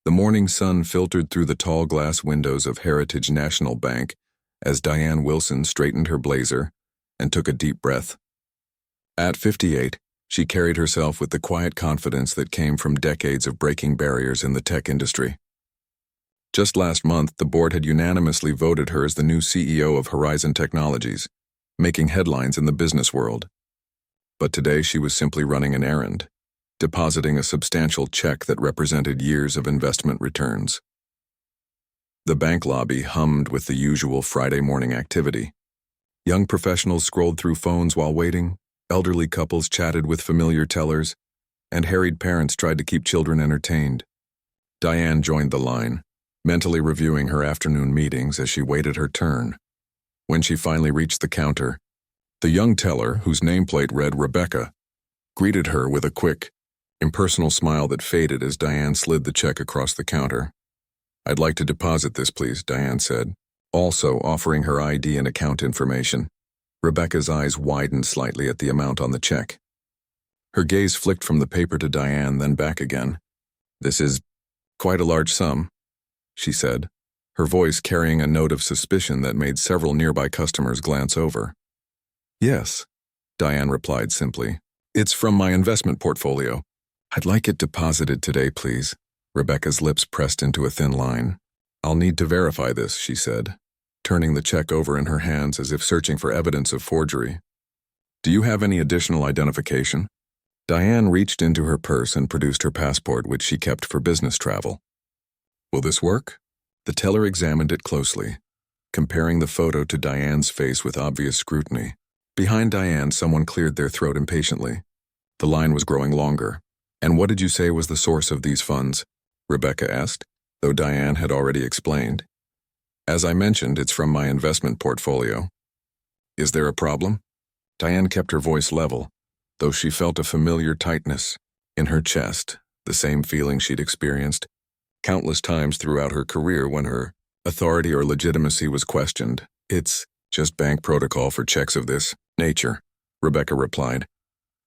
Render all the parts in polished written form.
The morning sun filtered through the tall glass windows of Heritage National Bank as Diane Wilson straightened her blazer and took a deep breath. At 58, she carried herself with the quiet confidence that came from decades of breaking barriers in the tech industry. Just last month, the board had unanimously voted her as the new CEO of Horizon Technologies, making headlines in the business world. But today she was simply running an errand, depositing a substantial check that represented years of investment returns. The bank lobby hummed with the usual Friday morning activity. Young professionals scrolled through phones while waiting, elderly couples chatted with familiar tellers, and harried parents tried to keep children entertained. Diane joined the line, mentally reviewing her afternoon meetings as she waited her turn. When she finally reached the counter, the young teller, whose nameplate read Rebecca, greeted her with a quick, impersonal smile that faded as Diane slid the check across the counter. "I'd like to deposit this, please," Diane said, also offering her ID and account information. Rebecca's eyes widened slightly at the amount on the check. Her gaze flicked from the paper to Diane, then back again. "This is quite a large sum," she said, her voice carrying a note of suspicion that made several nearby customers glance over. "Yes," Diane replied simply. "It's from my investment portfolio. I'd like it deposited today, please." Rebecca's lips pressed into a thin line. "I'll need to verify this," she said, turning the check over in her hands as if searching for evidence of forgery. "Do you have any additional identification?" Diane reached into her purse and produced her passport, which she kept for business travel. "Will this work?" The teller examined it closely, comparing the photo to Diane's face with obvious scrutiny. Behind Diane, someone cleared their throat impatiently. The line was growing longer. "And what did you say was the source of these funds?" Rebecca asked, though Diane had already explained. "As I mentioned, it's from my investment portfolio." "Is there a problem?" Diane kept her voice level, though she felt a familiar tightness in her chest, the same feeling she'd experienced countless times throughout her career when her authority or legitimacy was questioned. "It's just bank protocol for checks of this nature," Rebecca replied,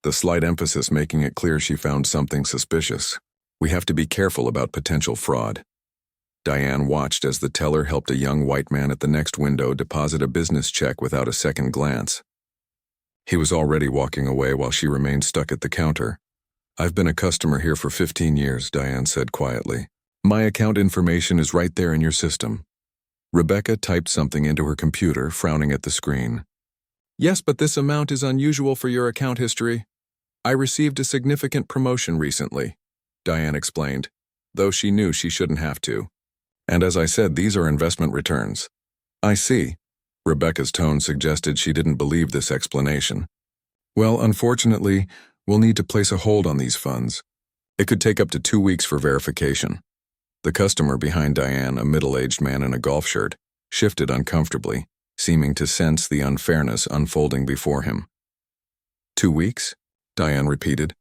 the slight emphasis making it clear she found something suspicious. "We have to be careful about potential fraud." Diane watched as the teller helped a young white man at the next window deposit a business check without a second glance. He was already walking away while she remained stuck at the counter. "I've been a customer here for 15 years, Diane said quietly. "My account information is right there in your system." Rebecca typed something into her computer, frowning at the screen. "Yes, but this amount is unusual for your account history. I received a significant promotion recently," Diane explained, though she knew she shouldn't have to. "And as I said, these are investment returns." "I see." Rebecca's tone suggested she didn't believe this explanation. "Well, unfortunately, we'll need to place a hold on these funds. It could take up to 2 weeks for verification." The customer behind Diane, a middle-aged man in a golf shirt, shifted uncomfortably, seeming to sense the unfairness unfolding before him. 2 weeks? Diane repeated.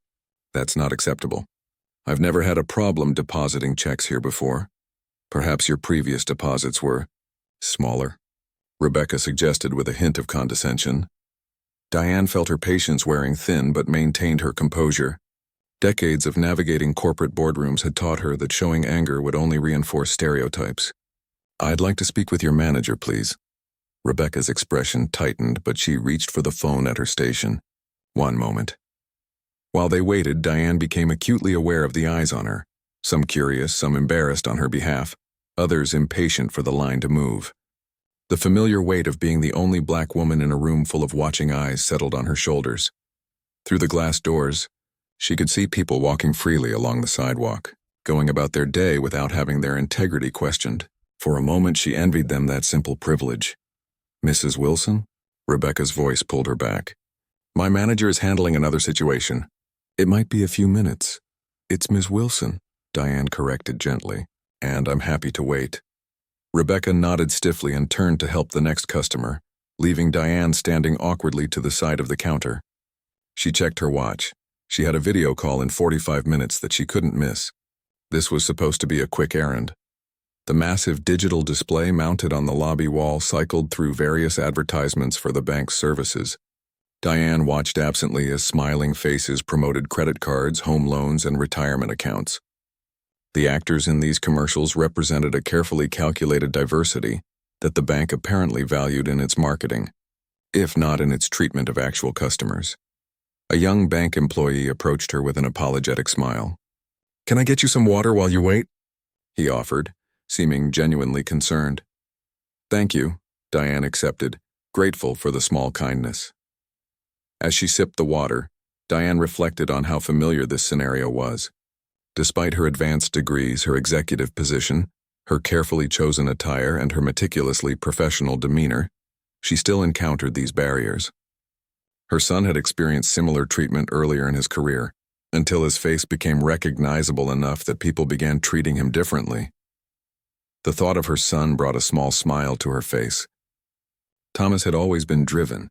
"That's not acceptable. I've never had a problem depositing checks here before. Perhaps your previous deposits were smaller," Rebecca suggested with a hint of condescension. Diane felt her patience wearing thin but maintained her composure. Decades of navigating corporate boardrooms had taught her that showing anger would only reinforce stereotypes. "I'd like to speak with your manager, please." Rebecca's expression tightened, but she reached for the phone at her station. "One moment." While they waited, Diane became acutely aware of the eyes on her, some curious, some embarrassed on her behalf, others impatient for the line to move. The familiar weight of being the only black woman in a room full of watching eyes settled on her shoulders. Through the glass doors, she could see people walking freely along the sidewalk, going about their day without having their integrity questioned. For a moment she envied them that simple privilege. "Mrs. Wilson?" Rebecca's voice pulled her back. "My manager is handling another situation. It might be a few minutes." "It's Miss Wilson," Diane corrected gently, "and I'm happy to wait." Rebecca nodded stiffly and turned to help the next customer, leaving Diane standing awkwardly to the side of the counter. She checked her watch. She had a video call in 45 minutes that she couldn't miss. This was supposed to be a quick errand. The massive digital display mounted on the lobby wall cycled through various advertisements for the bank's services. Diane watched absently as smiling faces promoted credit cards, home loans, and retirement accounts. The actors in these commercials represented a carefully calculated diversity that the bank apparently valued in its marketing, if not in its treatment of actual customers. A young bank employee approached her with an apologetic smile. "Can I get you some water while you wait?" he offered, seeming genuinely concerned. "Thank you," Diane accepted, grateful for the small kindness. As she sipped the water, Diane reflected on how familiar this scenario was. Despite her advanced degrees, her executive position, her carefully chosen attire, and her meticulously professional demeanor, she still encountered these barriers. Her son had experienced similar treatment earlier in his career, until his face became recognizable enough that people began treating him differently. The thought of her son brought a small smile to her face. Thomas had always been driven,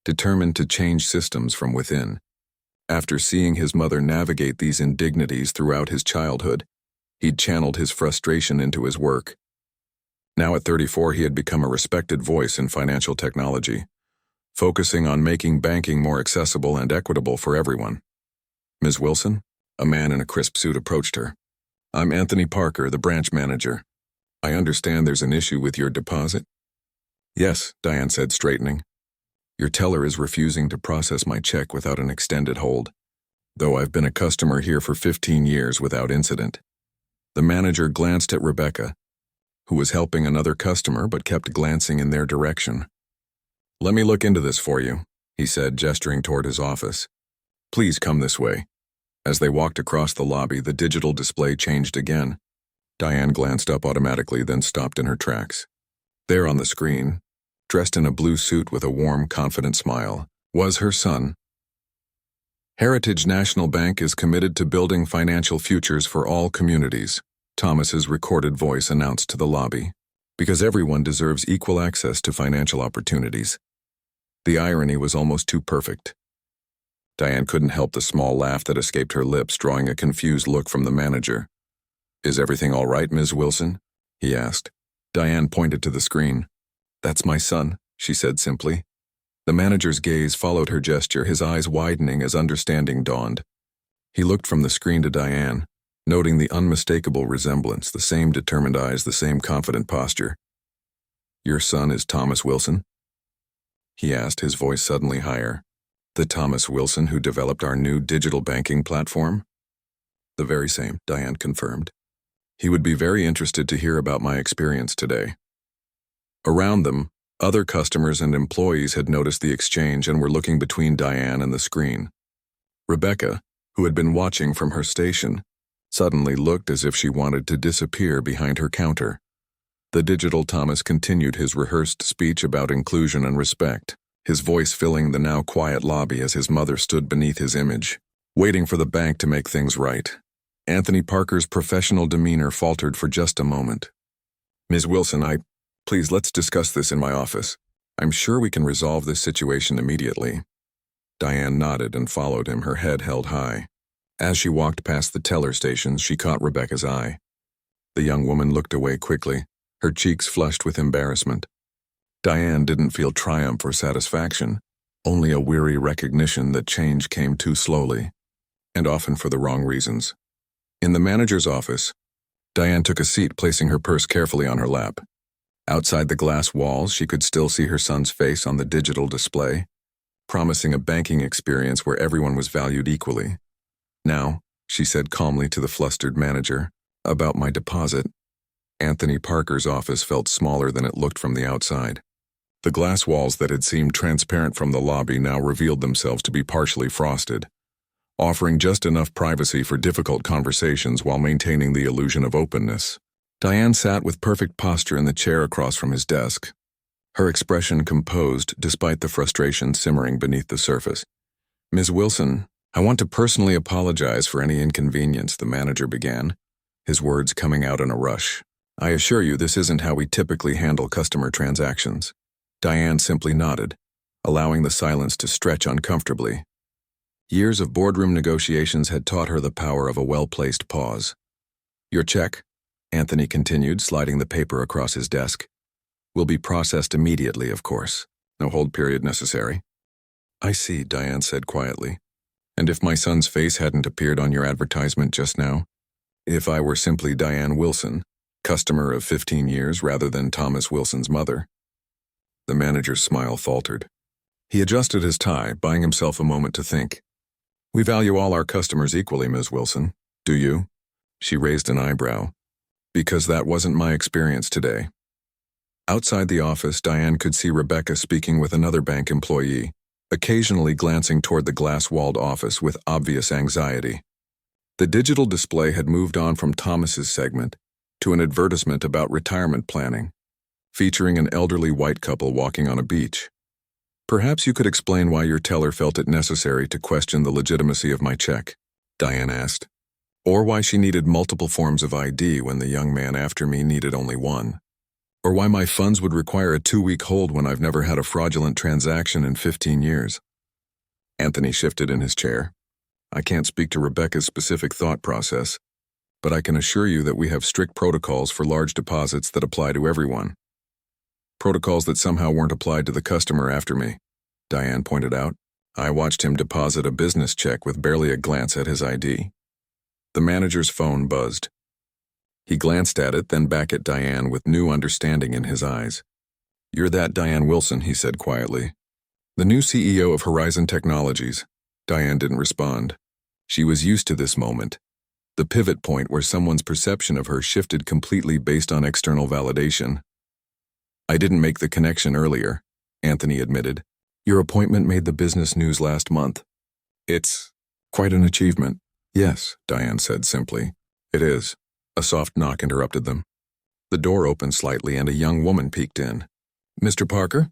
determined to change systems from within. After seeing his mother navigate these indignities throughout his childhood, he'd channeled his frustration into his work. Now at 34, he had become a respected voice in financial technology, focusing on making banking more accessible and equitable for everyone. "Ms. Wilson?" A man in a crisp suit approached her. "I'm Anthony Parker, the branch manager. I understand there's an issue with your deposit?" "Yes," Diane said, straightening. "Your teller is refusing to process my check without an extended hold, though I've been a customer here for 15 years without incident." The manager glanced at Rebecca, who was helping another customer but kept glancing in their direction. "Let me look into this for you," he said, gesturing toward his office. "Please come this way." As they walked across the lobby, the digital display changed again. Diane glanced up automatically, then stopped in her tracks. There on the screen, dressed in a blue suit with a warm, confident smile, was her son. "Heritage National Bank is committed to building financial futures for all communities," Thomas's recorded voice announced to the lobby, "because everyone deserves equal access to financial opportunities." The irony was almost too perfect. Diane couldn't help the small laugh that escaped her lips, drawing a confused look from the manager. "Is everything all right, Ms. Wilson?" he asked. Diane pointed to the screen. "That's my son," she said simply. The manager's gaze followed her gesture, his eyes widening as understanding dawned. He looked from the screen to Diane, noting the unmistakable resemblance, the same determined eyes, the same confident posture. "Your son is Thomas Wilson?" he asked, his voice suddenly higher. "The Thomas Wilson who developed our new digital banking platform?" "The very same," Diane confirmed. "He would be very interested to hear about my experience today." Around them, other customers and employees had noticed the exchange and were looking between Diane and the screen. Rebecca, who had been watching from her station, suddenly looked as if she wanted to disappear behind her counter. The digital Thomas continued his rehearsed speech about inclusion and respect, his voice filling the now quiet lobby as his mother stood beneath his image, waiting for the bank to make things right. Anthony Parker's professional demeanor faltered for just a moment. "Ms. Wilson, please, let's discuss this in my office. I'm sure we can resolve this situation immediately." Diane nodded and followed him, her head held high. As she walked past the teller stations, she caught Rebecca's eye. The young woman looked away quickly, her cheeks flushed with embarrassment. Diane didn't feel triumph or satisfaction, only a weary recognition that change came too slowly, and often for the wrong reasons. In the manager's office, Diane took a seat, placing her purse carefully on her lap. Outside the glass walls, she could still see her son's face on the digital display, promising a banking experience where everyone was valued equally. "Now," she said calmly to the flustered manager, "about my deposit." Anthony Parker's office felt smaller than it looked from the outside. The glass walls that had seemed transparent from the lobby now revealed themselves to be partially frosted, offering just enough privacy for difficult conversations while maintaining the illusion of openness. Diane sat with perfect posture in the chair across from his desk, her expression composed despite the frustration simmering beneath the surface. "Ms. Wilson, I want to personally apologize for any inconvenience," the manager began, his words coming out in a rush. "I assure you this isn't how we typically handle customer transactions." Diane simply nodded, allowing the silence to stretch uncomfortably. Years of boardroom negotiations had taught her the power of a well-placed pause. "Your check," Anthony continued, sliding the paper across his desk, "will be processed immediately, of course. No hold period necessary." "I see," Diane said quietly. "And if my son's face hadn't appeared on your advertisement just now, If I were simply Diane Wilson, customer of 15 years rather than Thomas Wilson's mother. The manager's smile faltered. He adjusted his tie, buying himself a moment to think. We value all our customers equally, Ms. Wilson. Do you? She raised an eyebrow. Because that wasn't my experience today. Outside the office, Diane could see Rebecca speaking with another bank employee, occasionally glancing toward the glass-walled office with obvious anxiety. The digital display had moved on from Thomas's segment to an advertisement about retirement planning, featuring an elderly white couple walking on a beach. Perhaps you could explain why your teller felt it necessary to question the legitimacy of my check, Diane asked. Or why she needed multiple forms of ID when the young man after me needed only one. Or why my funds would require a 2-week hold when I've never had a fraudulent transaction in 15 years. Anthony shifted in his chair. I can't speak to Rebecca's specific thought process, but I can assure you that we have strict protocols for large deposits that apply to everyone. Protocols that somehow weren't applied to the customer after me, Diane pointed out. I watched him deposit a business check with barely a glance at his ID. The manager's phone buzzed. He glanced at it, then back at Diane with new understanding in his eyes. You're that Diane Wilson, he said quietly. The new CEO of Horizon Technologies. Diane didn't respond. She was used to this moment, the pivot point where someone's perception of her shifted completely based on external validation. I didn't make the connection earlier, Anthony admitted. Your appointment made the business news last month. It's quite an achievement. Yes, Diane said simply. It is. A soft knock interrupted them. The door opened slightly and a young woman peeked in. Mr. Parker?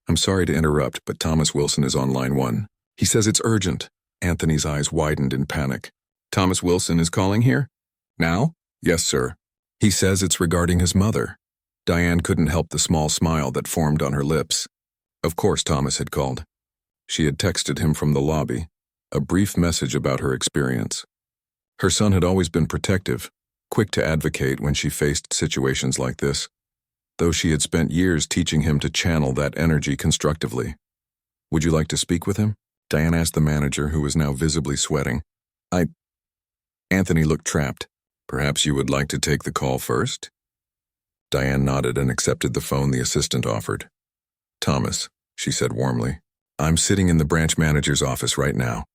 I'm sorry to interrupt, but Thomas Wilson is on line 1. He says it's urgent. Anthony's eyes widened in panic. Thomas Wilson is calling here? Now? Yes, sir. He says it's regarding his mother. Diane couldn't help the small smile that formed on her lips. Of course Thomas had called. She had texted him from the lobby, a brief message about her experience. Her son had always been protective, quick to advocate when she faced situations like this, though she had spent years teaching him to channel that energy constructively. Would you like to speak with him? Diane asked the manager, who was now visibly sweating. Anthony looked trapped. Perhaps you would like to take the call first? Diane nodded and accepted the phone the assistant offered. Thomas, she said warmly, I'm sitting in the branch manager's office right now.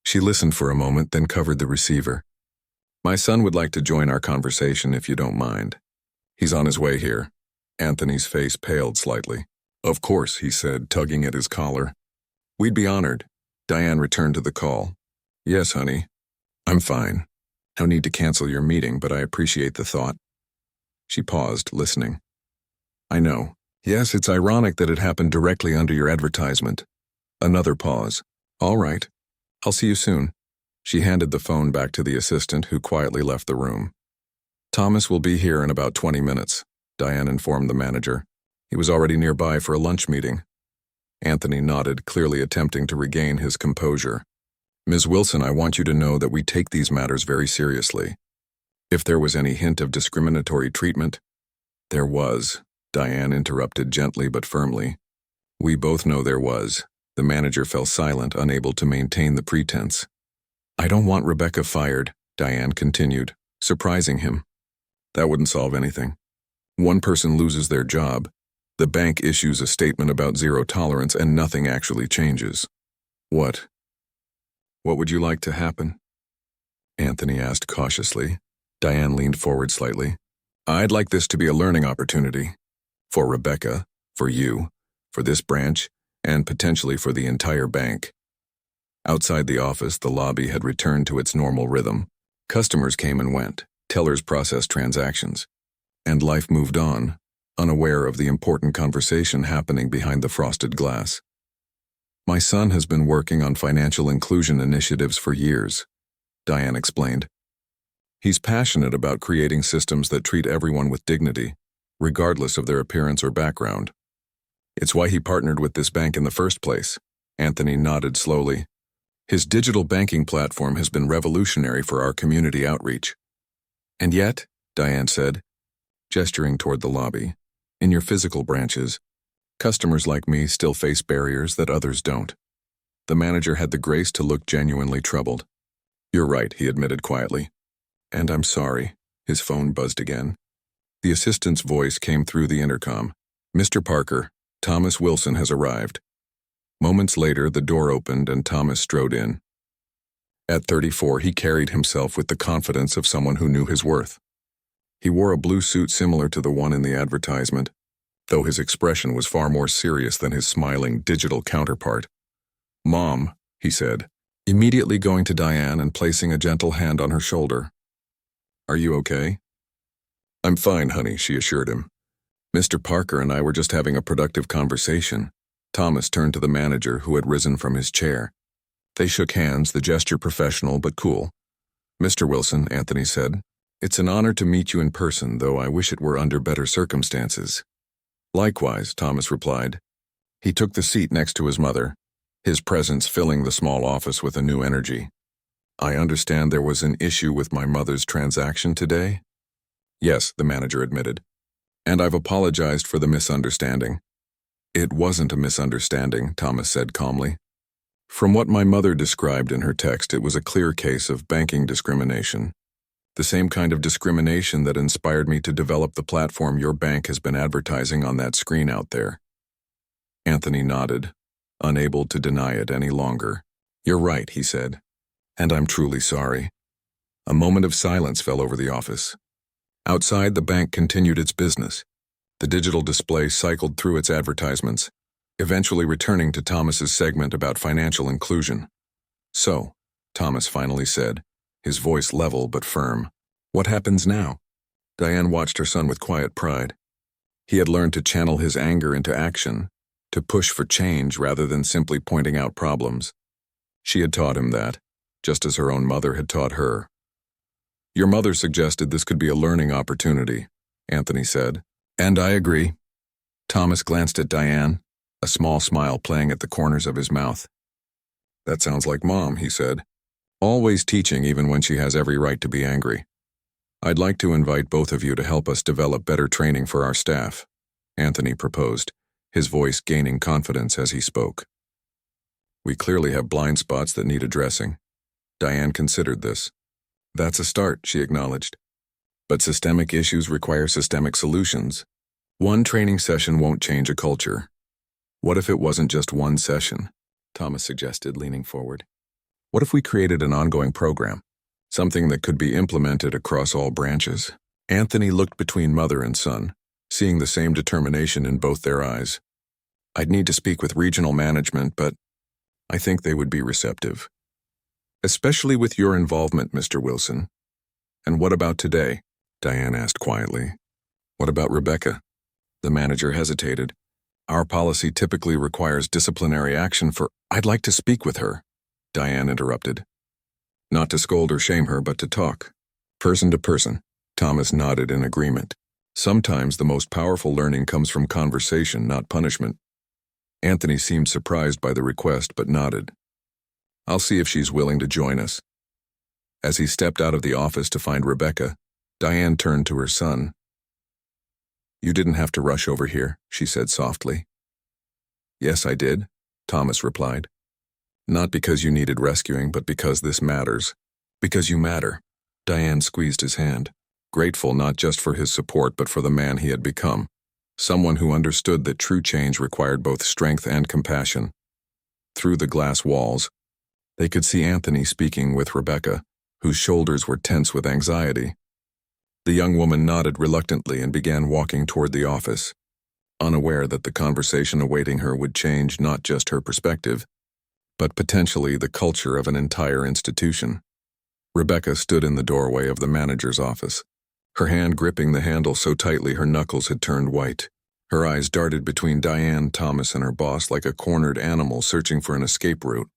She listened for a moment, then covered the receiver. My son would like to join our conversation if you don't mind. He's on his way here. Anthony's face paled slightly. Of course, he said, tugging at his collar. We'd be honored. Diane returned to the call. Yes, honey. I'm fine. No need to cancel your meeting, but I appreciate the thought. She paused, listening. I know. Yes, it's ironic that it happened directly under your advertisement. Another pause. All right. I'll see you soon. She handed the phone back to the assistant, who quietly left the room. Thomas will be here in about 20 minutes, Diane informed the manager. He was already nearby for a lunch meeting. Anthony nodded, clearly attempting to regain his composure. Ms. Wilson, I want you to know that we take these matters very seriously. If there was any hint of discriminatory treatment— There was, Diane interrupted gently but firmly. We both know there was. The manager fell silent, unable to maintain the pretense. I don't want Rebecca fired, Diane continued, surprising him. That wouldn't solve anything. One person loses their job. The bank issues a statement about zero tolerance and nothing actually changes. What would you like to happen? Anthony asked cautiously. Diane leaned forward slightly. I'd like this to be a learning opportunity. For Rebecca, for you, for this branch, and potentially for the entire bank. Outside the office, the lobby had returned to its normal rhythm. Customers came and went, tellers processed transactions, and life moved on, unaware of the important conversation happening behind the frosted glass. My son has been working on financial inclusion initiatives for years, Diane explained. He's passionate about creating systems that treat everyone with dignity, regardless of their appearance or background. It's why he partnered with this bank in the first place. Anthony nodded slowly. His digital banking platform has been revolutionary for our community outreach. And yet, Diane said, gesturing toward the lobby, in your physical branches, customers like me still face barriers that others don't. The manager had the grace to look genuinely troubled. You're right, he admitted quietly. And I'm sorry. His phone buzzed again. The assistant's voice came through the intercom. Mr. Parker, Thomas Wilson has arrived. Moments later, the door opened and Thomas strode in. At 34, he carried himself with the confidence of someone who knew his worth. He wore a blue suit similar to the one in the advertisement, though his expression was far more serious than his smiling digital counterpart. "Mom," he said, immediately going to Diane and placing a gentle hand on her shoulder. "Are you okay?" "I'm fine, honey," she assured him. "Mr. Parker and I were just having a productive conversation." Thomas turned to the manager, who had risen from his chair. They shook hands, the gesture professional but cool. "Mr. Wilson," Anthony said, "it's an honor to meet you in person, though I wish it were under better circumstances." "Likewise," Thomas replied. He took the seat next to his mother, his presence filling the small office with a new energy. "I understand there was an issue with my mother's transaction today?" "Yes," the manager admitted. "And I've apologized for the misunderstanding." "It wasn't a misunderstanding," Thomas said calmly. "From what my mother described in her text, it was a clear case of banking discrimination. The same kind of discrimination that inspired me to develop the platform your bank has been advertising on that screen out there." Anthony nodded, unable to deny it any longer. "You're right," he said, "and I'm truly sorry." A moment of silence fell over the office. Outside, the bank continued its business. The digital display cycled through its advertisements, eventually returning to Thomas's segment about financial inclusion. "So," Thomas finally said, his voice level but firm, "what happens now?" Diane watched her son with quiet pride. He had learned to channel his anger into action, to push for change rather than simply pointing out problems. She had taught him that, just as her own mother had taught her. "Your mother suggested this could be a learning opportunity," Anthony said. "And I agree." Thomas glanced at Diane, a small smile playing at the corners of his mouth. "That sounds like Mom," he said. "Always teaching even when she has every right to be angry. I'd like to invite both of you to help us develop better training for our staff," Anthony proposed, his voice gaining confidence as he spoke. "We clearly have blind spots that need addressing." Diane considered this. "That's a start," she acknowledged. "But systemic issues require systemic solutions. One training session won't change a culture." "What if it wasn't just one session?" Thomas suggested, leaning forward. "What if we created an ongoing program? Something that could be implemented across all branches?" Anthony looked between mother and son, seeing the same determination in both their eyes. "I'd need to speak with regional management, but I think they would be receptive. Especially with your involvement, Mr. Wilson." "And what about today?" Diane asked quietly. "What about Rebecca?" The manager hesitated. "Our policy typically requires disciplinary action for—" "I'd like to speak with her," Diane interrupted. "Not to scold or shame her, but to talk. Person to person." Thomas nodded in agreement. "Sometimes the most powerful learning comes from conversation, not punishment." Anthony seemed surprised by the request, but nodded. "I'll see if she's willing to join us." As he stepped out of the office to find Rebecca, Diane turned to her son. "You didn't have to rush over here," she said softly. "Yes, I did," Thomas replied. "Not because you needed rescuing, but because this matters. Because you matter." Diane squeezed his hand, grateful not just for his support but for the man he had become, someone who understood that true change required both strength and compassion. Through the glass walls, they could see Anthony speaking with Rebecca, whose shoulders were tense with anxiety. The young woman nodded reluctantly and began walking toward the office, unaware that the conversation awaiting her would change not just her perspective, but potentially the culture of an entire institution. Rebecca stood in the doorway of the manager's office, her hand gripping the handle so tightly her knuckles had turned white. Her eyes darted between Diane, Thomas, and her boss like a cornered animal searching for an escape route.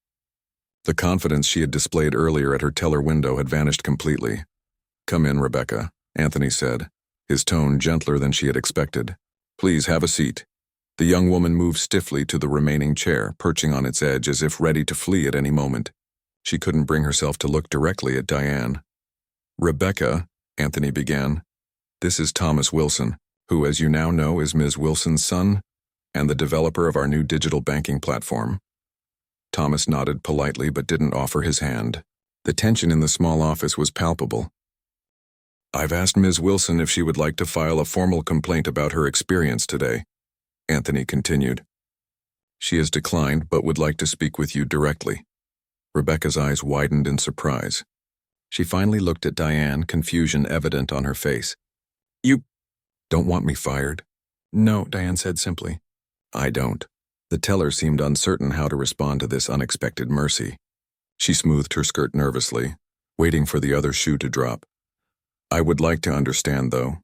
The confidence she had displayed earlier at her teller window had vanished completely. "Come in, Rebecca," Anthony said, his tone gentler than she had expected. "Please have a seat." The young woman moved stiffly to the remaining chair, perching on its edge as if ready to flee at any moment. She couldn't bring herself to look directly at Diane. "Rebecca," Anthony began, "this is Thomas Wilson, who, as you now know, is Ms. Wilson's son and the developer of our new digital banking platform." Thomas nodded politely but didn't offer his hand. The tension in the small office was palpable. I've asked Ms. Wilson if she would like to file a formal complaint about her experience today, Anthony continued. She has declined but would like to speak with you directly. Rebecca's eyes widened in surprise. She finally looked at Diane, confusion evident on her face. You don't want me fired? No, Diane said simply. I don't. The teller seemed uncertain how to respond to this unexpected mercy. She smoothed her skirt nervously, waiting for the other shoe to drop. I would like to understand, though,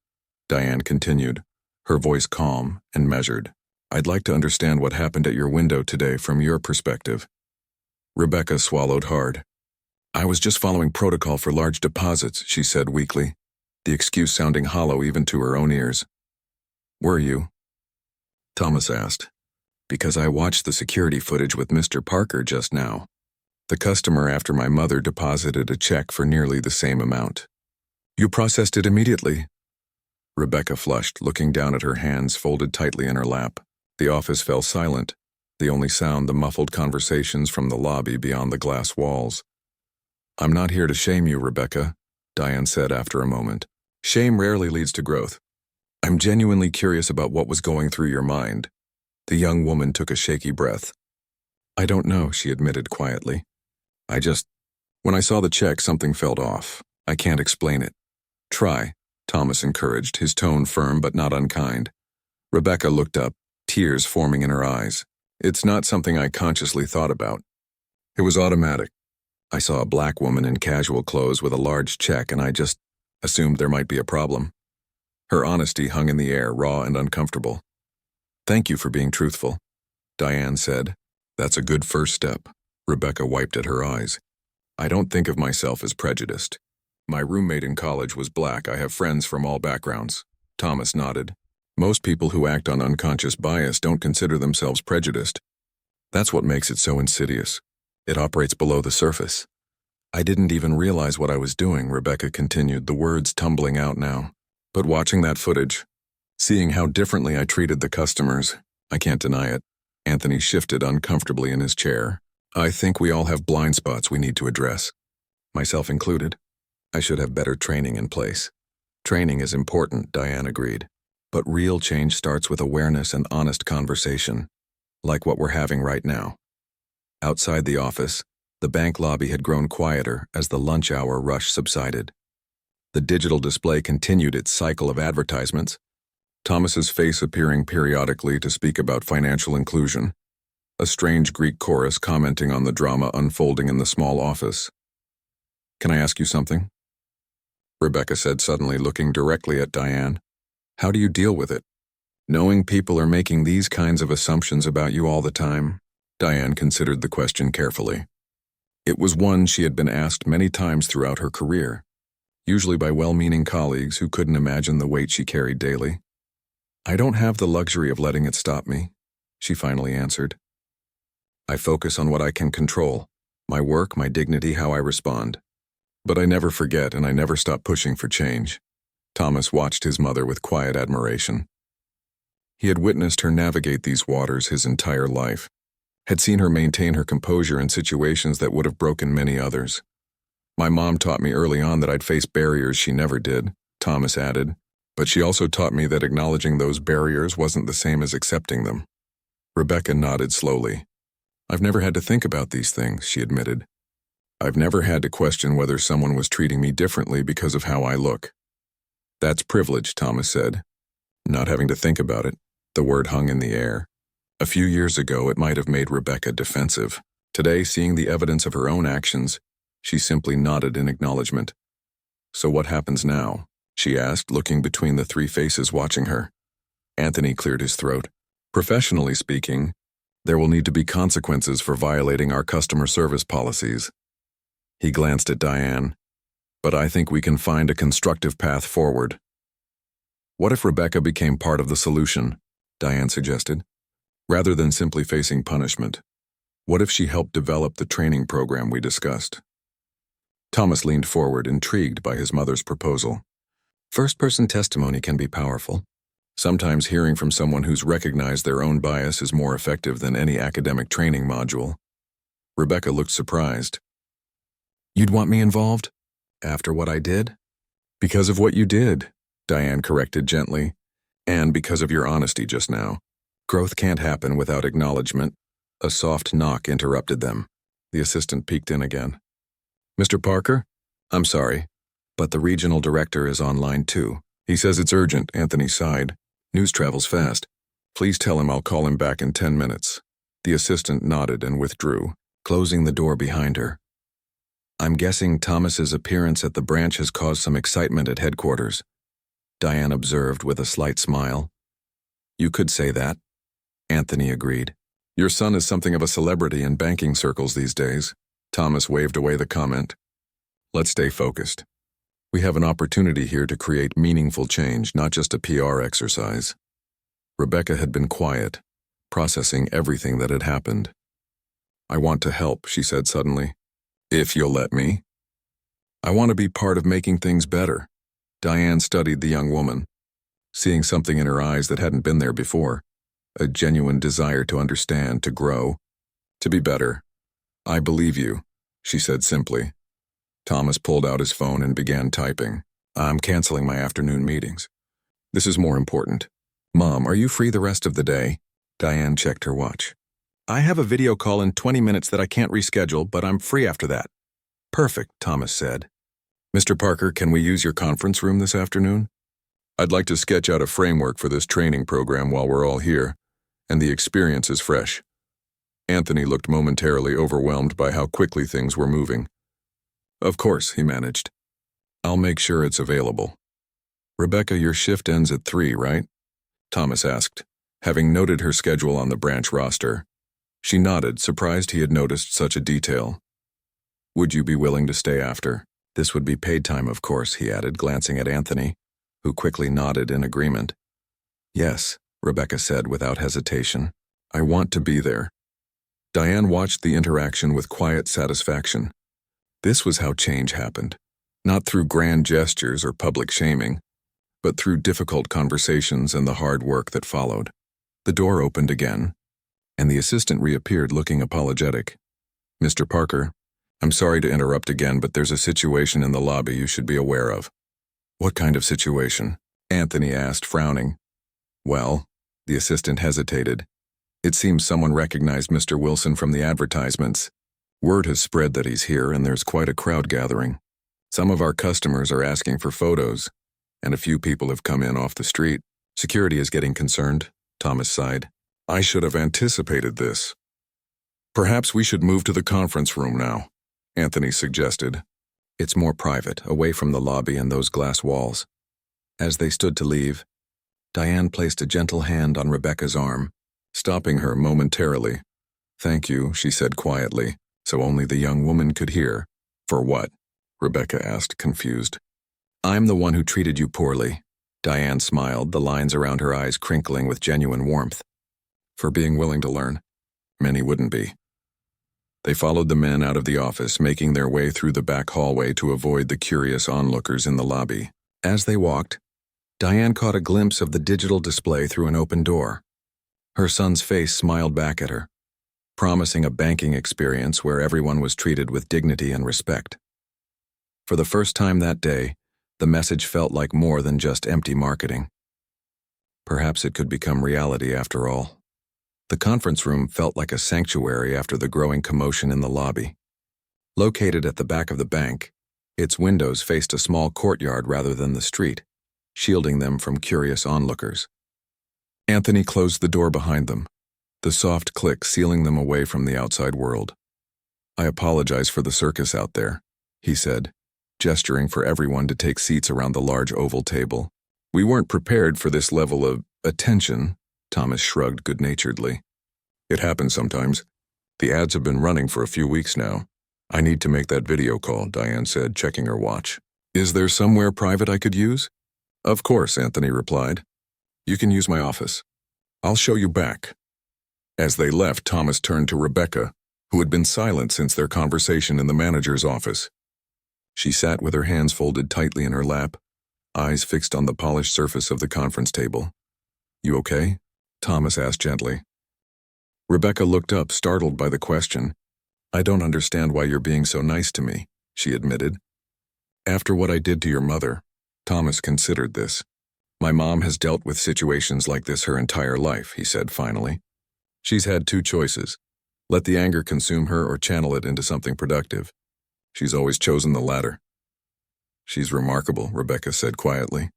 Diane continued, her voice calm and measured. I'd like to understand what happened at your window today from your perspective. Rebecca swallowed hard. I was just following protocol for large deposits, she said weakly, the excuse sounding hollow even to her own ears. Were you? Thomas asked. Because I watched the security footage with Mr. Parker just now. The customer after my mother deposited a check for nearly the same amount. You processed it immediately? Rebecca flushed, looking down at her hands folded tightly in her lap. The office fell silent, the only sound the muffled conversations from the lobby beyond the glass walls. I'm not here to shame you, Rebecca, Diane said after a moment. Shame rarely leads to growth. I'm genuinely curious about what was going through your mind. The young woman took a shaky breath. I don't know, she admitted quietly. When I saw the check, something felt off. I can't explain it. Try, Thomas encouraged, his tone firm but not unkind. Rebecca looked up, tears forming in her eyes. It's not something I consciously thought about. It was automatic. I saw a black woman in casual clothes with a large check and I just assumed there might be a problem. Her honesty hung in the air, raw and uncomfortable. Thank you for being truthful, Diane said. That's a good first step. Rebecca wiped at her eyes. I don't think of myself as prejudiced. My roommate in college was black. I have friends from all backgrounds. Thomas nodded. Most people who act on unconscious bias don't consider themselves prejudiced. That's what makes it so insidious. It operates below the surface. I didn't even realize what I was doing, Rebecca continued, the words tumbling out now. But watching that footage, seeing how differently I treated the customers, I can't deny it. Anthony shifted uncomfortably in his chair. I think we all have blind spots we need to address. Myself included. I should have better training in place. Training is important, Diane agreed. But real change starts with awareness and honest conversation, like what we're having right now. Outside the office, the bank lobby had grown quieter as the lunch hour rush subsided. The digital display continued its cycle of advertisements, Thomas's face appearing periodically to speak about financial inclusion, a strange Greek chorus commenting on the drama unfolding in the small office. Can I ask you something? Rebecca said suddenly, looking directly at Diane. How do you deal with it? Knowing people are making these kinds of assumptions about you all the time? Diane considered the question carefully. It was one she had been asked many times throughout her career, usually by well-meaning colleagues who couldn't imagine the weight she carried daily. I don't have the luxury of letting it stop me, she finally answered. I focus on what I can control, my work, my dignity, how I respond. But I never forget and I never stop pushing for change. Thomas watched his mother with quiet admiration. He had witnessed her navigate these waters his entire life, had seen her maintain her composure in situations that would have broken many others. My mom taught me early on that I'd face barriers she never did, Thomas added, but she also taught me that acknowledging those barriers wasn't the same as accepting them. Rebecca nodded slowly. I've never had to think about these things, she admitted. I've never had to question whether someone was treating me differently because of how I look. That's privilege, Thomas said. Not having to think about it, the word hung in the air. A few years ago, it might have made Rebecca defensive. Today, seeing the evidence of her own actions, she simply nodded in acknowledgement. So what happens now? She asked, looking between the three faces watching her. Anthony cleared his throat. Professionally speaking, there will need to be consequences for violating our customer service policies. He glanced at Diane. But I think we can find a constructive path forward. What if Rebecca became part of the solution? Diane suggested. Rather than simply facing punishment, what if she helped develop the training program we discussed? Thomas leaned forward, intrigued by his mother's proposal. First-person testimony can be powerful. Sometimes hearing from someone who's recognized their own bias is more effective than any academic training module. Rebecca looked surprised. You'd want me involved? After what I did? Because of what you did, Diane corrected gently, and because of your honesty just now. Growth can't happen without acknowledgement. A soft knock interrupted them. The assistant peeked in again. Mr. Parker? I'm sorry, but the regional director is on line 2. He says it's urgent, Anthony sighed. News travels fast. Please tell him I'll call him back in 10 minutes. The assistant nodded and withdrew, closing the door behind her. I'm guessing Thomas's appearance at the branch has caused some excitement at headquarters, Diane observed with a slight smile. You could say that, Anthony agreed. Your son is something of a celebrity in banking circles these days. Thomas waved away the comment. Let's stay focused. We have an opportunity here to create meaningful change, not just a PR exercise. Rebecca had been quiet, processing everything that had happened. I want to help, she said suddenly. If you'll let me. I want to be part of making things better. Diane studied the young woman, seeing something in her eyes that hadn't been there before, a genuine desire to understand, to grow, to be better. I believe you, she said simply. Thomas pulled out his phone and began typing. I'm canceling my afternoon meetings. This is more important. Mom, are you free the rest of the day? Diane checked her watch. I have a video call in 20 minutes that I can't reschedule, but I'm free after that. Perfect, Thomas said. Mr. Parker, can we use your conference room this afternoon? I'd like to sketch out a framework for this training program while we're all here, and the experience is fresh. Anthony looked momentarily overwhelmed by how quickly things were moving. Of course, he managed. I'll make sure it's available. Rebecca, your shift ends at 3, right? Thomas asked, having noted her schedule on the branch roster. She nodded, surprised he had noticed such a detail. Would you be willing to stay after? This would be paid time, of course, he added, glancing at Anthony, who quickly nodded in agreement. Yes, Rebecca said without hesitation. I want to be there. Diane watched the interaction with quiet satisfaction. This was how change happened, not through grand gestures or public shaming, but through difficult conversations and the hard work that followed. The door opened again, and the assistant reappeared looking apologetic. Mr. Parker, I'm sorry to interrupt again, but there's a situation in the lobby you should be aware of. What kind of situation? Anthony asked, frowning. Well, the assistant hesitated. It seems someone recognized Mr. Wilson from the advertisements. Word has spread that he's here, and there's quite a crowd gathering. Some of our customers are asking for photos, and a few people have come in off the street. Security is getting concerned, Thomas sighed. I should have anticipated this. Perhaps we should move to the conference room now, Anthony suggested. It's more private, away from the lobby and those glass walls. As they stood to leave, Diane placed a gentle hand on Rebecca's arm, stopping her momentarily. Thank you, she said quietly, so only the young woman could hear. For what? Rebecca asked, confused. I'm the one who treated you poorly. Diane smiled, the lines around her eyes crinkling with genuine warmth. For being willing to learn. Many wouldn't be. They followed the men out of the office, making their way through the back hallway to avoid the curious onlookers in the lobby. As they walked, Diane caught a glimpse of the digital display through an open door. Her son's face smiled back at her, promising a banking experience where everyone was treated with dignity and respect. For the first time that day, the message felt like more than just empty marketing. Perhaps it could become reality after all. The conference room felt like a sanctuary after the growing commotion in the lobby. Located at the back of the bank, its windows faced a small courtyard rather than the street, shielding them from curious onlookers. Anthony closed the door behind them, the soft click sealing them away from the outside world. I apologize for the circus out there, he said, gesturing for everyone to take seats around the large oval table. We weren't prepared for this level of attention, Thomas shrugged good-naturedly. It happens sometimes. The ads have been running for a few weeks now. I need to make that video call, Diane said, checking her watch. Is there somewhere private I could use? Of course, Anthony replied. You can use my office. I'll show you back. As they left, Thomas turned to Rebecca, who had been silent since their conversation in the manager's office. She sat with her hands folded tightly in her lap, eyes fixed on the polished surface of the conference table. You okay? Thomas asked gently. Rebecca looked up, startled by the question. I don't understand why you're being so nice to me, she admitted. After what I did to your mother, Thomas considered this. My mom has dealt with situations like this her entire life, he said finally. She's had two choices. Let the anger consume her or channel it into something productive. She's always chosen the latter. She's remarkable, Rebecca said quietly.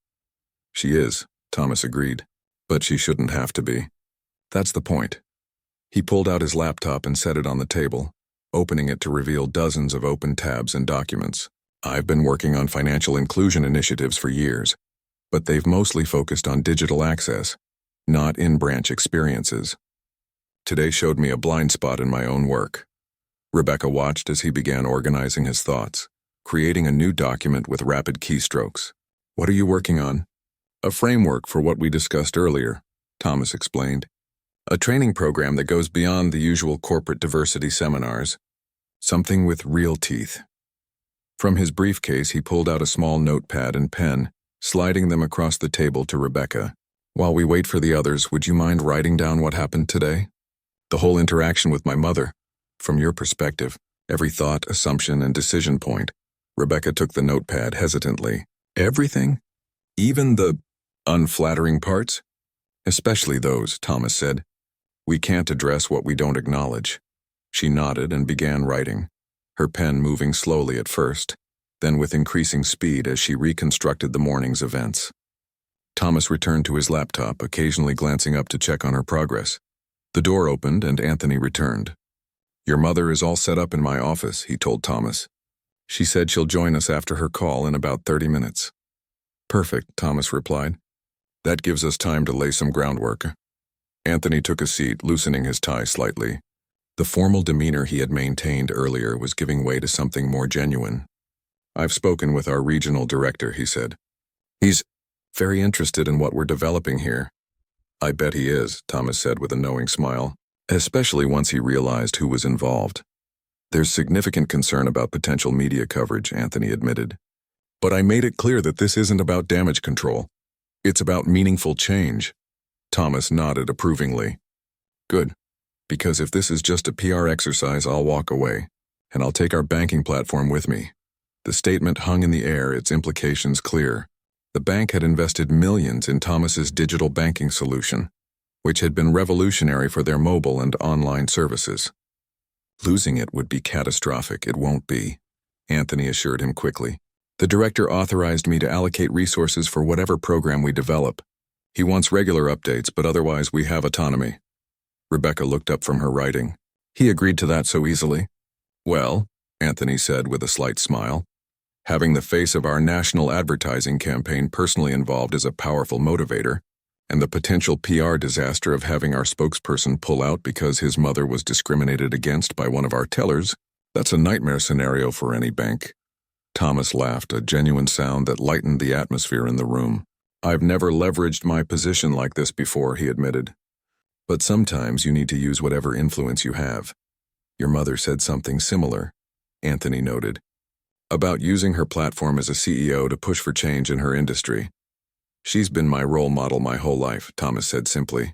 She is, Thomas agreed. But she shouldn't have to be. That's the point. He pulled out his laptop and set it on the table, opening it to reveal dozens of open tabs and documents. I've been working on financial inclusion initiatives for years, but they've mostly focused on digital access, not in-branch experiences. Today showed me a blind spot in my own work. Rebecca watched as he began organizing his thoughts, creating a new document with rapid keystrokes. What are you working on? A framework for what we discussed earlier, Thomas explained. A training program that goes beyond the usual corporate diversity seminars. Something with real teeth. From his briefcase, he pulled out a small notepad and pen, sliding them across the table to Rebecca. While we wait for the others, would you mind writing down what happened today? The whole interaction with my mother. From your perspective, every thought, assumption, and decision point. Rebecca took the notepad hesitantly. Everything? Even the unflattering parts? Especially those, Thomas said. We can't address what we don't acknowledge. She nodded and began writing, her pen moving slowly at first, then with increasing speed as she reconstructed the morning's events. Thomas returned to his laptop, occasionally glancing up to check on her progress. The door opened and Anthony returned. Your mother is all set up in my office, he told Thomas. She said she'll join us after her call in about 30 minutes. Perfect, Thomas replied. That gives us time to lay some groundwork. Anthony took a seat, loosening his tie slightly. The formal demeanor he had maintained earlier was giving way to something more genuine. I've spoken with our regional director, he said. He's very interested in what we're developing here. I bet he is, Thomas said with a knowing smile, especially once he realized who was involved. There's significant concern about potential media coverage, Anthony admitted. But I made it clear that this isn't about damage control. It's about meaningful change. Thomas nodded approvingly. Good. Because if this is just a PR exercise, I'll walk away, and I'll take our banking platform with me. The statement hung in the air, its implications clear. The bank had invested millions in Thomas's digital banking solution, which had been revolutionary for their mobile and online services. Losing it would be catastrophic. It won't be, Anthony assured him quickly. The director authorized me to allocate resources for whatever program we develop. He wants regular updates, but otherwise we have autonomy. Rebecca looked up from her writing. He agreed to that so easily? Well, Anthony said with a slight smile, having the face of our national advertising campaign personally involved is a powerful motivator, and the potential PR disaster of having our spokesperson pull out because his mother was discriminated against by one of our tellers, that's a nightmare scenario for any bank. Thomas laughed, a genuine sound that lightened the atmosphere in the room. I've never leveraged my position like this before, he admitted. But sometimes you need to use whatever influence you have. Your mother said something similar, Anthony noted, about using her platform as a CEO to push for change in her industry. She's been my role model my whole life, Thomas said simply.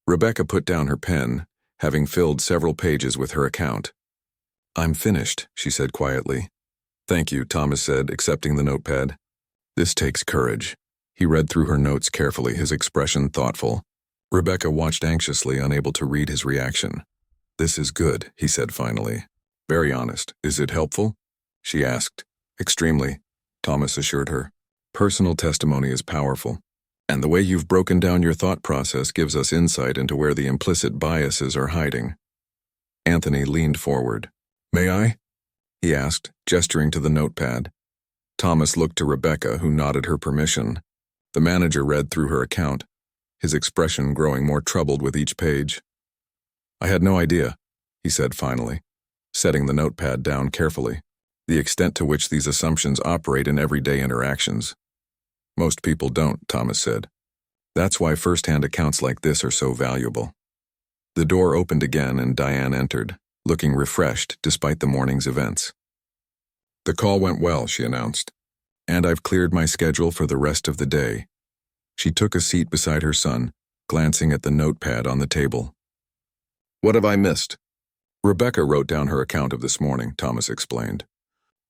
Rebecca put down her pen, having filled several pages with her account. I'm finished, she said quietly. Thank you, Thomas said, accepting the notepad. This takes courage. He read through her notes carefully, his expression thoughtful. Rebecca watched anxiously, unable to read his reaction. This is good, he said finally. Very honest. Is it helpful? She asked. Extremely, Thomas assured her. Personal testimony is powerful. And the way you've broken down your thought process gives us insight into where the implicit biases are hiding. Anthony leaned forward. May I? He asked, gesturing to the notepad. Thomas looked to Rebecca, who nodded her permission. The manager read through her account, his expression growing more troubled with each page. I had no idea, he said finally, setting the notepad down carefully, the extent to which these assumptions operate in everyday interactions. Most people don't, Thomas said. That's why first-hand accounts like this are so valuable. The door opened again and Diane entered, looking refreshed despite the morning's events. The call went well, she announced, and I've cleared my schedule for the rest of the day. She took a seat beside her son, glancing at the notepad on the table. What have I missed? Rebecca wrote down her account of this morning, Thomas explained.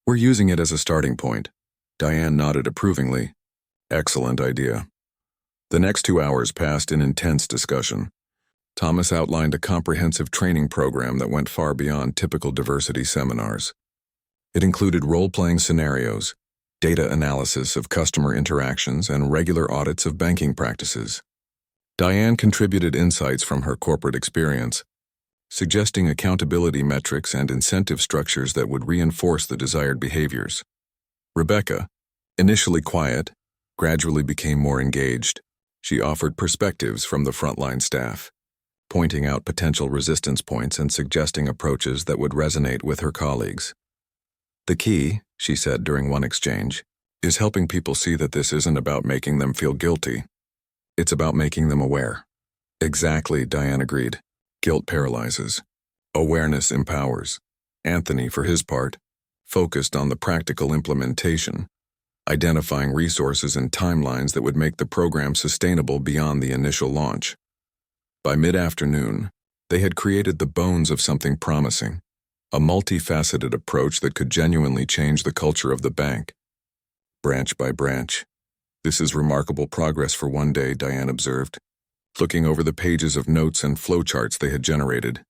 We're using it as a starting point. Diane nodded approvingly. Excellent idea. The next 2 hours passed in intense discussion. Thomas outlined a comprehensive training program that went far beyond typical diversity seminars. It included role-playing scenarios, data analysis of customer interactions, and regular audits of banking practices. Diane contributed insights from her corporate experience, suggesting accountability metrics and incentive structures that would reinforce the desired behaviors. Rebecca, initially quiet, gradually became more engaged. She offered perspectives from the frontline staff, pointing out potential resistance points and suggesting approaches that would resonate with her colleagues. The key, she said during one exchange, is helping people see that this isn't about making them feel guilty. It's about making them aware. Exactly, Diane agreed. Guilt paralyzes. Awareness empowers. Anthony, for his part, focused on the practical implementation, identifying resources and timelines that would make the program sustainable beyond the initial launch. By mid-afternoon, they had created the bones of something promising, a multifaceted approach that could genuinely change the culture of the bank. Branch by branch. This is remarkable progress for one day, Diane observed, looking over the pages of notes and flowcharts they had generated.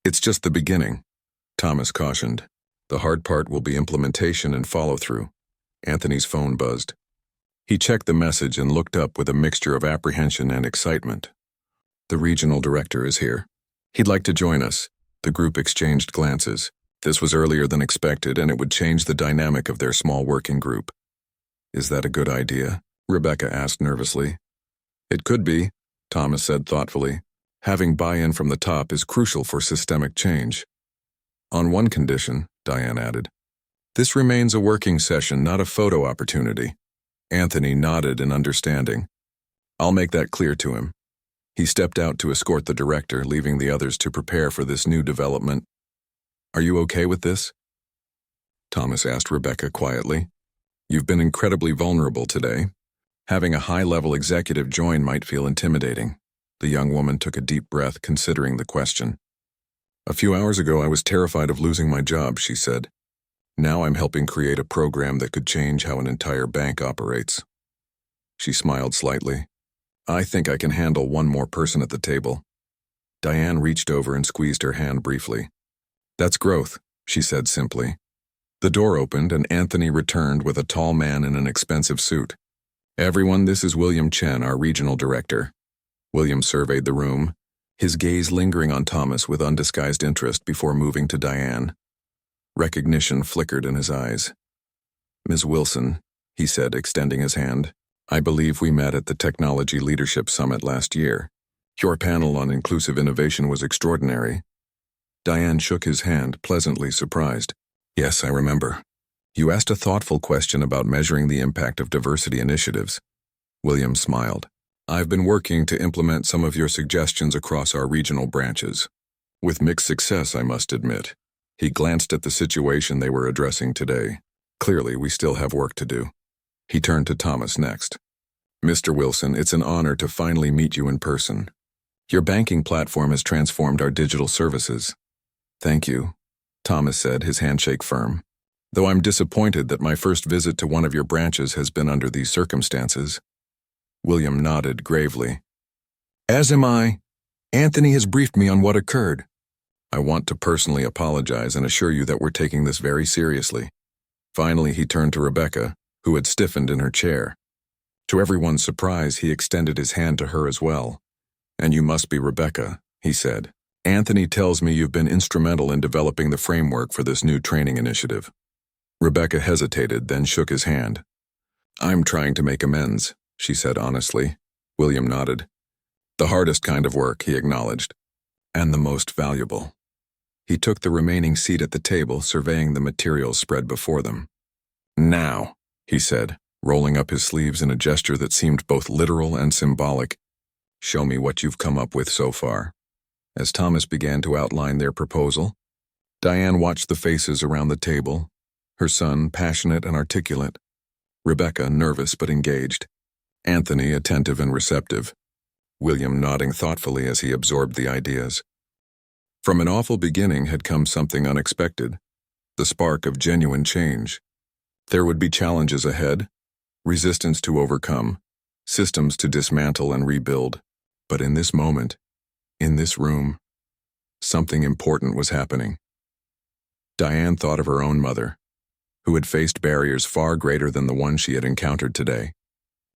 It's just the beginning, Thomas cautioned. The hard part will be implementation and follow-through. Anthony's phone buzzed. He checked the message and looked up with a mixture of apprehension and excitement. The regional director is here. He'd like to join us. The group exchanged glances. This was earlier than expected, and it would change the dynamic of their small working group. Is that a good idea? Rebecca asked nervously. It could be, Thomas said thoughtfully. Having buy-in from the top is crucial for systemic change. On one condition, Diane added. This remains a working session, not a photo opportunity. Anthony nodded in understanding. I'll make that clear to him. He stepped out to escort the director, leaving the others to prepare for this new development. Are you okay with this? Thomas asked Rebecca quietly. You've been incredibly vulnerable today. Having a high-level executive join might feel intimidating. The young woman took a deep breath, considering the question. A few hours ago, I was terrified of losing my job, she said. Now I'm helping create a program that could change how an entire bank operates. She smiled slightly. I think I can handle one more person at the table. Diane reached over and squeezed her hand briefly. That's growth, she said simply. The door opened and Anthony returned with a tall man in an expensive suit. Everyone, this is William Chen, our regional director. William surveyed the room, his gaze lingering on Thomas with undisguised interest before moving to Diane. Recognition flickered in his eyes. Ms. Wilson, he said, extending his hand. I believe we met at the Technology Leadership Summit last year. Your panel on inclusive innovation was extraordinary. Diane shook his hand, pleasantly surprised. Yes, I remember. You asked a thoughtful question about measuring the impact of diversity initiatives. William smiled. I've been working to implement some of your suggestions across our regional branches. With mixed success, I must admit. He glanced at the situation they were addressing today. Clearly, we still have work to do. He turned to Thomas next. Mr. Wilson, it's an honor to finally meet you in person. Your banking platform has transformed our digital services. Thank you, Thomas said, his handshake firm. Though I'm disappointed that my first visit to one of your branches has been under these circumstances. William nodded gravely. As am I. Anthony has briefed me on what occurred. I want to personally apologize and assure you that we're taking this very seriously. Finally, he turned to Rebecca, who had stiffened in her chair. To everyone's surprise, he extended his hand to her as well. And you must be Rebecca, he said. Anthony tells me you've been instrumental in developing the framework for this new training initiative. Rebecca hesitated, then shook his hand. I'm trying to make amends, she said honestly. William nodded. The hardest kind of work, he acknowledged. And the most valuable. He took the remaining seat at the table, surveying the materials spread before them. Now, he said, rolling up his sleeves in a gesture that seemed both literal and symbolic. Show me what you've come up with so far. As Thomas began to outline their proposal, Diane watched the faces around the table, her son passionate and articulate, Rebecca nervous but engaged, Anthony attentive and receptive, William nodding thoughtfully as he absorbed the ideas. From an awful beginning had come something unexpected, the spark of genuine change. There would be challenges ahead, resistance to overcome, systems to dismantle and rebuild. But in this moment, in this room, something important was happening. Diane thought of her own mother, who had faced barriers far greater than the one she had encountered today.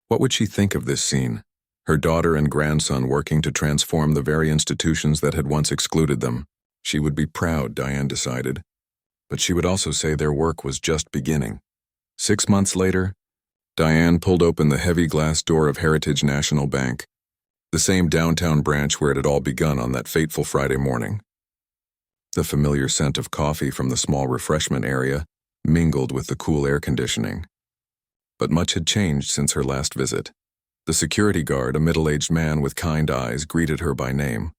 What would she think of this scene? Her daughter and grandson working to transform the very institutions that had once excluded them. She would be proud, Diane decided. But she would also say their work was just beginning. 6 months later, Diane pulled open the heavy glass door of Heritage National Bank, the same downtown branch where it had all begun on that fateful Friday morning. The familiar scent of coffee from the small refreshment area mingled with the cool air conditioning. But much had changed since her last visit. The security guard, a middle-aged man with kind eyes, greeted her by name.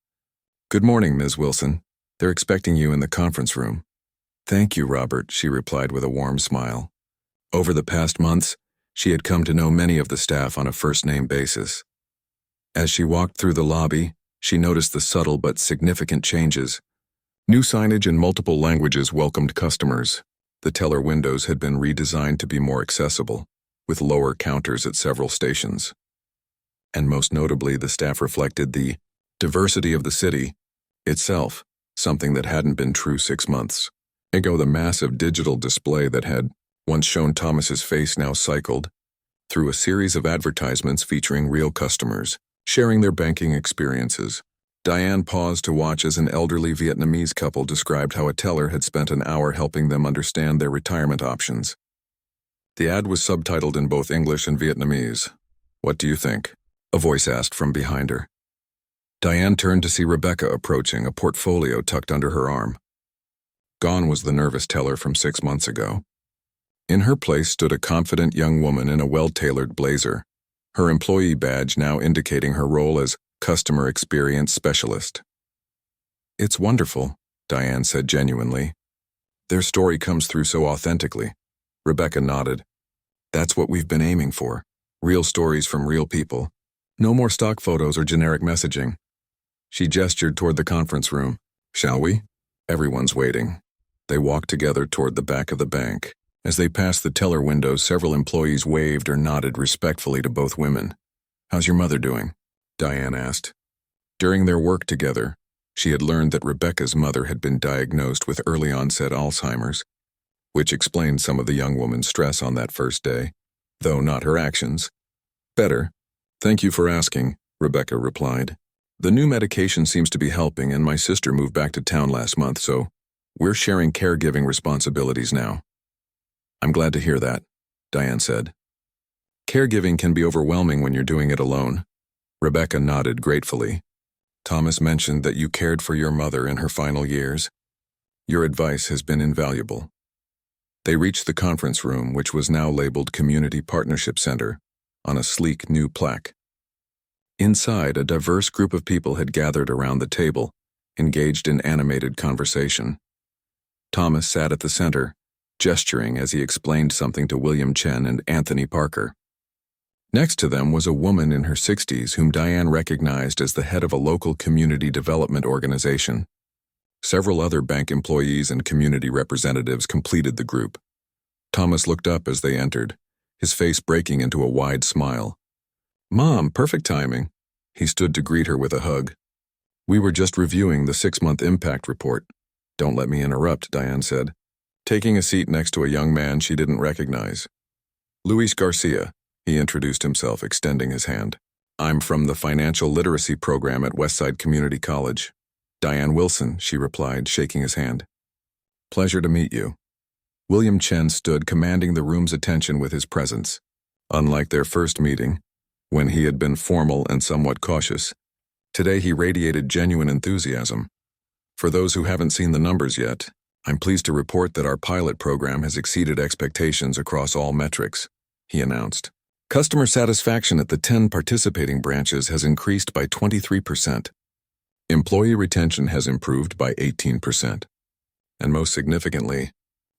"Good morning, Ms. Wilson. They're expecting you in the conference room." "Thank you, Robert," she replied with a warm smile. Over the past months, she had come to know many of the staff on a first-name basis. As she walked through the lobby, she noticed the subtle but significant changes. New signage in multiple languages welcomed customers. The teller windows had been redesigned to be more accessible, with lower counters at several stations. And most notably, the staff reflected the diversity of the city itself, something that hadn't been true 6 months ago. The massive digital display that had once shown Thomas's face now cycled through a series of advertisements featuring real customers, sharing their banking experiences. Diane paused to watch as an elderly Vietnamese couple described how a teller had spent an hour helping them understand their retirement options. The ad was subtitled in both English and Vietnamese. "What do you think?" a voice asked from behind her. Diane turned to see Rebecca approaching, a portfolio tucked under her arm. Gone was the nervous teller from 6 months ago. In her place stood a confident young woman in a well-tailored blazer, her employee badge now indicating her role as Customer Experience Specialist. "It's wonderful," Diane said genuinely. "Their story comes through so authentically." Rebecca nodded. "That's what we've been aiming for. Real stories from real people. No more stock photos or generic messaging." She gestured toward the conference room. "Shall we?" "Everyone's waiting." They walked together toward the back of the bank. As they passed the teller windows, several employees waved or nodded respectfully to both women. "How's your mother doing?" Diane asked. During their work together, she had learned that Rebecca's mother had been diagnosed with early-onset Alzheimer's, which explained some of the young woman's stress on that first day, though not her actions. "Better. Thank you for asking," Rebecca replied. "The new medication seems to be helping, and my sister moved back to town last month, so we're sharing caregiving responsibilities now." "I'm glad to hear that," Diane said. "Caregiving can be overwhelming when you're doing it alone." Rebecca nodded gratefully. "Thomas mentioned that you cared for your mother in her final years. Your advice has been invaluable." They reached the conference room, which was now labeled Community Partnership Center, on a sleek new plaque. Inside, a diverse group of people had gathered around the table, engaged in animated conversation. Thomas sat at the center, gesturing as he explained something to William Chen and Anthony Parker. Next to them was a woman in her 60s whom Diane recognized as the head of a local community development organization. Several other bank employees and community representatives completed the group. Thomas looked up as they entered, his face breaking into a wide smile. "Mom, perfect timing." He stood to greet her with a hug. "We were just reviewing the 6-month impact report." "Don't let me interrupt," Diane said, taking a seat next to a young man she didn't recognize. "Luis Garcia," he introduced himself, extending his hand. "I'm from the Financial Literacy Program at Westside Community College." "Diane Wilson," she replied, shaking his hand. "Pleasure to meet you." William Chen stood, commanding the room's attention with his presence. Unlike their first meeting, when he had been formal and somewhat cautious, today he radiated genuine enthusiasm. "For those who haven't seen the numbers yet, I'm pleased to report that our pilot program has exceeded expectations across all metrics," he announced. "Customer satisfaction at the 10 participating branches has increased by 23%. Employee retention has improved by 18%. And most significantly,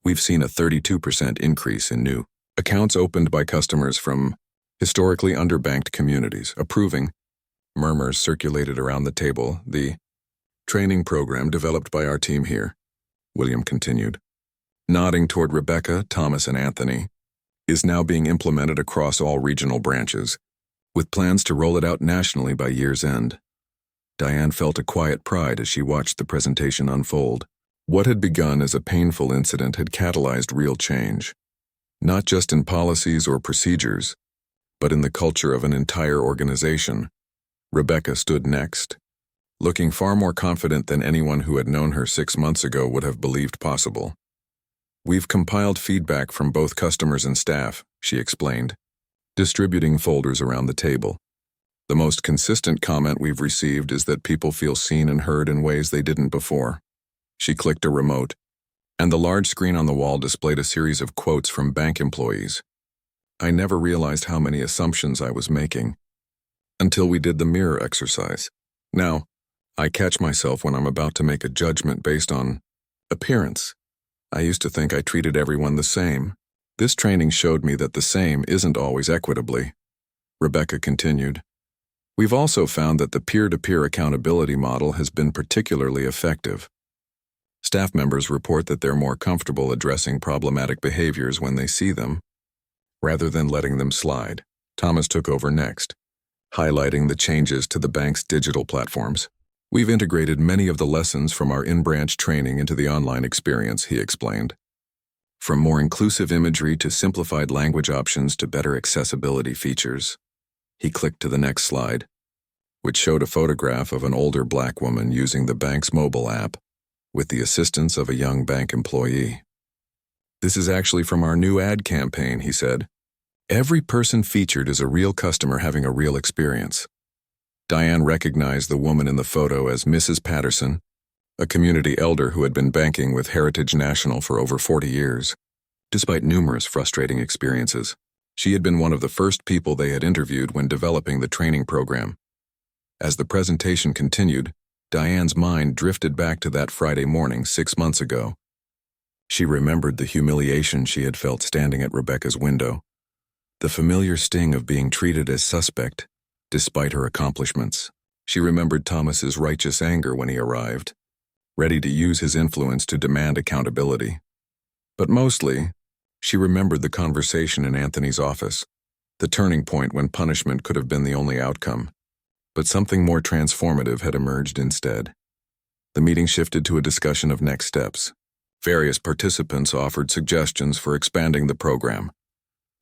we've seen a 32% increase in new accounts opened by customers from historically underbanked communities." Approving murmurs circulated around the table. "The training program developed by our team here," William continued, nodding toward Rebecca, Thomas, and Anthony. is now being implemented across all regional branches, with plans to roll it out nationally by year's end. Diane felt a quiet pride as she watched the presentation unfold. What had begun as a painful incident had catalyzed real change, not just in policies or procedures, but in the culture of an entire organization. Rebecca stood next, looking far more confident than anyone who had known her 6 months ago would have believed possible. "We've compiled feedback from both customers and staff," she explained, distributing folders around the table. "The most consistent comment we've received is that people feel seen and heard in ways they didn't before." She clicked a remote, and the large screen on the wall displayed a series of quotes from bank employees. "I never realized how many assumptions I was making until we did the mirror exercise. Now, I catch myself when I'm about to make a judgment based on appearance. I used to think I treated everyone the same. This training showed me that the same isn't always equitably." Rebecca continued. "We've also found that the peer-to-peer accountability model has been particularly effective. Staff members report that they're more comfortable addressing problematic behaviors when they see them, rather than letting them slide." Thomas took over next, highlighting the changes to the bank's digital platforms. "We've integrated many of the lessons from our in-branch training into the online experience," he explained. "From more inclusive imagery to simplified language options to better accessibility features." He clicked to the next slide, which showed a photograph of an older black woman using the bank's mobile app with the assistance of a young bank employee. "This is actually from our new ad campaign," he said. "Every person featured is a real customer having a real experience." Diane recognized the woman in the photo as Mrs. Patterson, a community elder who had been banking with Heritage National for over 40 years. Despite numerous frustrating experiences, she had been one of the first people they had interviewed when developing the training program. As the presentation continued, Diane's mind drifted back to that Friday morning 6 months ago. She remembered the humiliation she had felt standing at Rebecca's window, the familiar sting of being treated as suspect, despite her accomplishments. She remembered Thomas's righteous anger when he arrived, ready to use his influence to demand accountability. But mostly, she remembered the conversation in Anthony's office, the turning point when punishment could have been the only outcome. But something more transformative had emerged instead. The meeting shifted to a discussion of next steps. Various participants offered suggestions for expanding the program,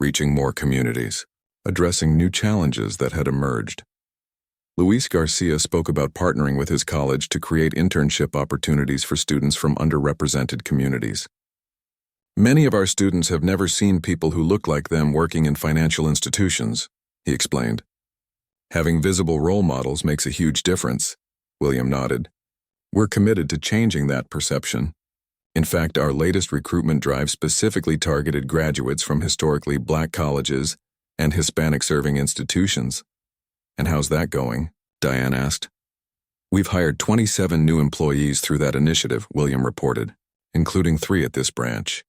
reaching more communities, addressing new challenges that had emerged. Luis Garcia spoke about partnering with his college to create internship opportunities for students from underrepresented communities. "Many of our students have never seen people who look like them working in financial institutions," he explained. "Having visible role models makes a huge difference," William nodded. "We're committed to changing that perception. In fact, our latest recruitment drive specifically targeted graduates from historically Black colleges and Hispanic-serving institutions." "And how's that going?" Diane asked. "We've hired 27 new employees through that initiative," William reported, "including 3 at this branch."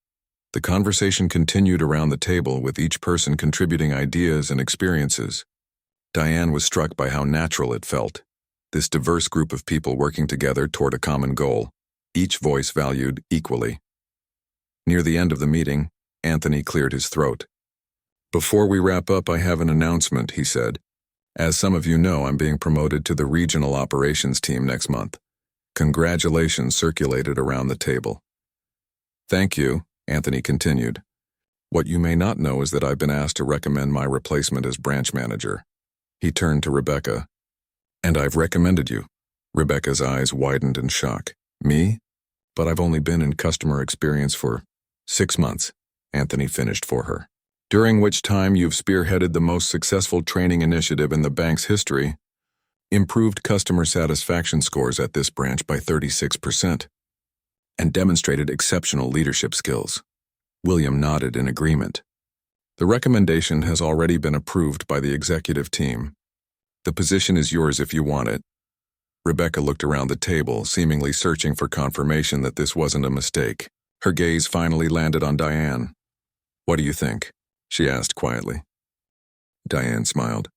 The conversation continued around the table, with each person contributing ideas and experiences. Diane was struck by how natural it felt, this diverse group of people working together toward a common goal, each voice valued equally. Near the end of the meeting, Anthony cleared his throat. "Before we wrap up, I have an announcement," he said. "As some of you know, I'm being promoted to the regional operations team next month." Congratulations circulated around the table. "Thank you," Anthony continued. "What you may not know is that I've been asked to recommend my replacement as branch manager." He turned to Rebecca. "And I've recommended you." Rebecca's eyes widened in shock. "Me? But I've only been in customer experience for 6 months, Anthony finished for her. "During which time you've spearheaded the most successful training initiative in the bank's history, improved customer satisfaction scores at this branch by 36%, and demonstrated exceptional leadership skills." William nodded in agreement. "The recommendation has already been approved by the executive team. The position is yours if you want it." Rebecca looked around the table, seemingly searching for confirmation that this wasn't a mistake. Her gaze finally landed on Diane. "What do you think?" she asked quietly. Diane smiled.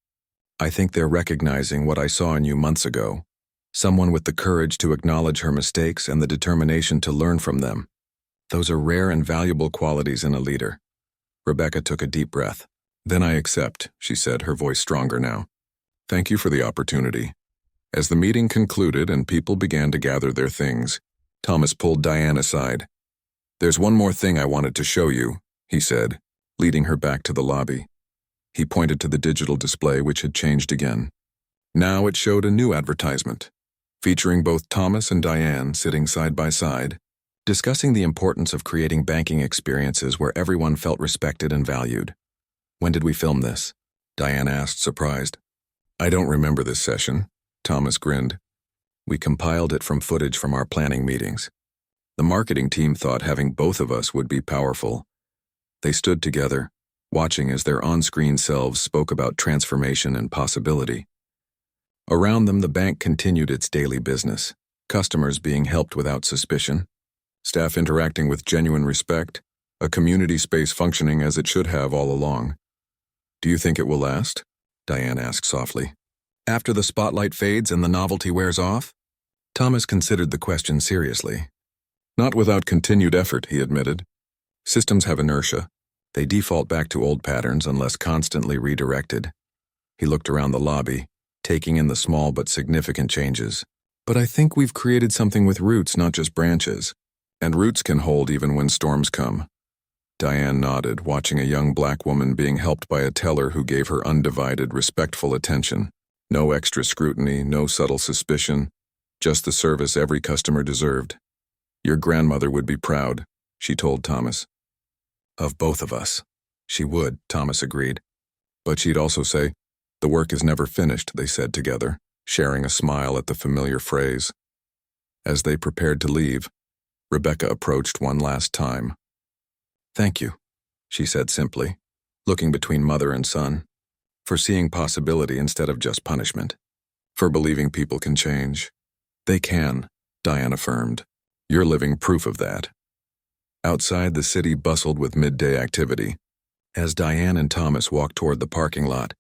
"I think they're recognizing what I saw in you months ago. Someone with the courage to acknowledge her mistakes and the determination to learn from them. Those are rare and valuable qualities in a leader." Rebecca took a deep breath. Then I accept, she said, her voice stronger now. Thank you for the opportunity. As the meeting concluded and people began to gather their things, Thomas pulled Diane aside. There's one more thing I wanted to show you, he said, leading her back to the lobby. He pointed to the digital display, which had changed again. Now it showed a new advertisement, featuring both Thomas and Diane sitting side by side, discussing the importance of creating banking experiences where everyone felt respected and valued. When did we film this? Diane asked, surprised. I don't remember this session, Thomas grinned. We compiled it from footage from our planning meetings. The marketing team thought having both of us would be powerful. They stood together, watching as their on-screen selves spoke about transformation and possibility. Around them, the bank continued its daily business, customers being helped without suspicion, staff interacting with genuine respect, a community space functioning as it should have all along. Do you think it will last? Diane asked softly. After the spotlight fades and the novelty wears off? Thomas considered the question seriously. Not without continued effort, he admitted. Systems have inertia. They default back to old patterns unless constantly redirected. He looked around the lobby, taking in the small but significant changes. But I think we've created something with roots, not just branches. And roots can hold even when storms come. Diane nodded, watching a young black woman being helped by a teller who gave her undivided, respectful attention. No extra scrutiny, no subtle suspicion, just the service every customer deserved. Your grandmother would be proud, she told Thomas. Of both of us. She would, Thomas agreed. But she'd also say, the work is never finished, they said together, sharing a smile at the familiar phrase. As they prepared to leave, Rebecca approached one last time. Thank you, she said simply, looking between mother and son, for seeing possibility instead of just punishment, for believing people can change. They can, Diane affirmed. You're living proof of that. Outside, the city bustled with midday activity. As Diane and Thomas walked toward the parking lot,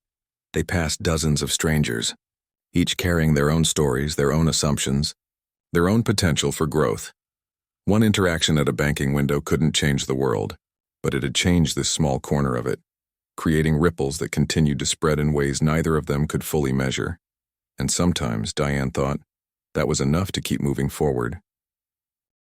they passed dozens of strangers, each carrying their own stories, their own assumptions, their own potential for growth. One interaction at a banking window couldn't change the world, but it had changed this small corner of it, creating ripples that continued to spread in ways neither of them could fully measure. And sometimes, Diane thought, that was enough to keep moving forward.